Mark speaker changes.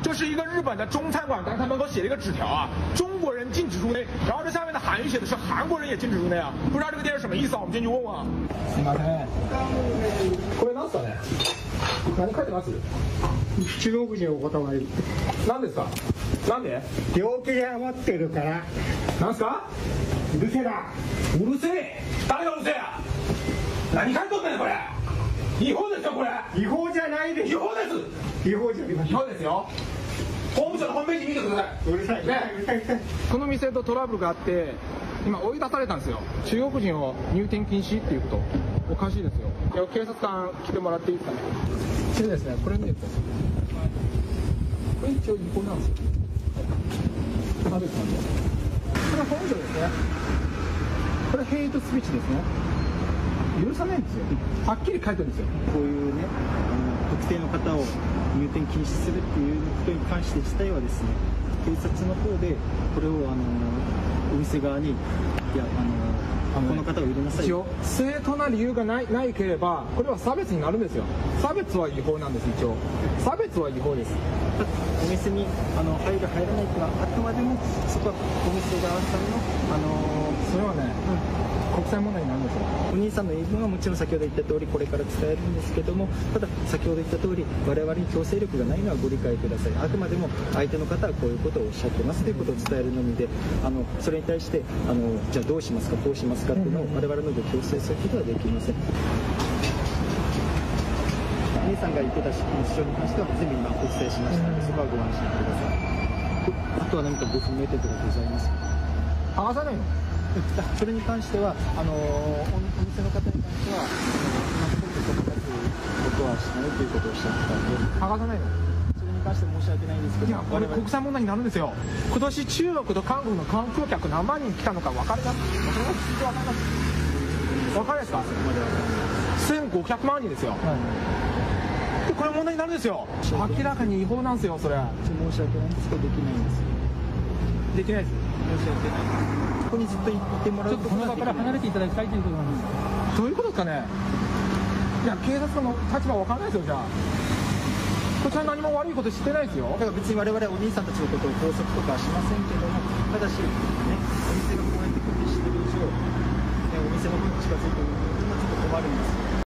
Speaker 1: 这是一个日本的中餐馆，但是他门口写了一个纸条啊，中国人禁止入内。然后这下面的韩语写的是韩国人也禁止入内啊，不知道这个店是什么意思啊？我们进去问问啊。すみません。これなんですかね？何書いてます？
Speaker 2: 中国人お断り。
Speaker 1: 何ですか？なんで？
Speaker 2: 病気が余ってるから。
Speaker 1: なんすか？
Speaker 2: うるせえな。
Speaker 1: うるせえ。誰がうるせえや。何書いとんねんこれ。違法ですよこれ。
Speaker 2: 違法じゃないでしょ。
Speaker 1: 違法です。
Speaker 2: 違法じゃありません。
Speaker 1: 違法ですよ。法務省のホームページ見てください。
Speaker 2: うるさいね。うるさいね。
Speaker 1: この店とトラブルがあって今追い出されたんですよ。中国人を入店禁止っていうことおかしいですよ。いや警察官来てもらっていいですかね。これですね、これ見てください。これ一応違法なんですよ。差別なんでこれは法務省ですね。これヘイトスピーチですね。許さないんですよ。はっきり書いてるんですよ。
Speaker 3: こういうね、特定の方を入店禁止するっていうことに関して自体はですね、警察の方でこれをお店側にいやこの方を入れなさい。
Speaker 1: 一応正当な理由がないければこれは差別になるんですよ。差別は違法なんです。一応差別は違法です。
Speaker 3: お店に入る入らないっていうのはあくまでもそこはお店側さんの
Speaker 1: それはね、国際問題になるんですよ。
Speaker 3: お兄さんの言い分はもちろん先ほど言った通りこれから伝えるんですけども、ただ先ほど言った通り我々に強制力がないのはご理解ください。あくまでも相手の方はこういうことをおっしゃってますということを伝えるのみで、それに対してじゃあどうしますかこうしますかっていうのを我々ので強制することはできません。お兄さんが言ってた主張に関しては全部今お伝えしましたので、そこはご安心ください。あとは何かご不明点とかございますか？
Speaker 1: 剥がさないの？
Speaker 3: それに関してはお店の方に関しては今ことはしないということをおっしゃってたので
Speaker 1: 剥がさないの？
Speaker 3: それに関して申し訳ないんですけど、
Speaker 1: いやこれ国際問題になるんですよ。今年中国と韓国の観光客何万人来たのか分かります？それは聞いて分かります？分かりますか？1500万人ですよ。でこれ問題になるんですよ。明らかに違法なんですよそれ。
Speaker 3: 申し訳ないんですけどできないんです。
Speaker 1: できないです。
Speaker 3: 申し訳ない。ここにずっと行ってもらうと
Speaker 4: この場から離れていただきたいということなんです。
Speaker 1: どういうことですかね。いや警察官の立場は分からないですよ。じゃあこちら何も悪いことしてないですよ。
Speaker 3: だから別に我々はお兄さんたちのことを拘束とかはしませんけども、ただし、ね、お店がこうやって拒否してる以上、ね、お店の方に近づいてくるのはちょっと困るんですよ。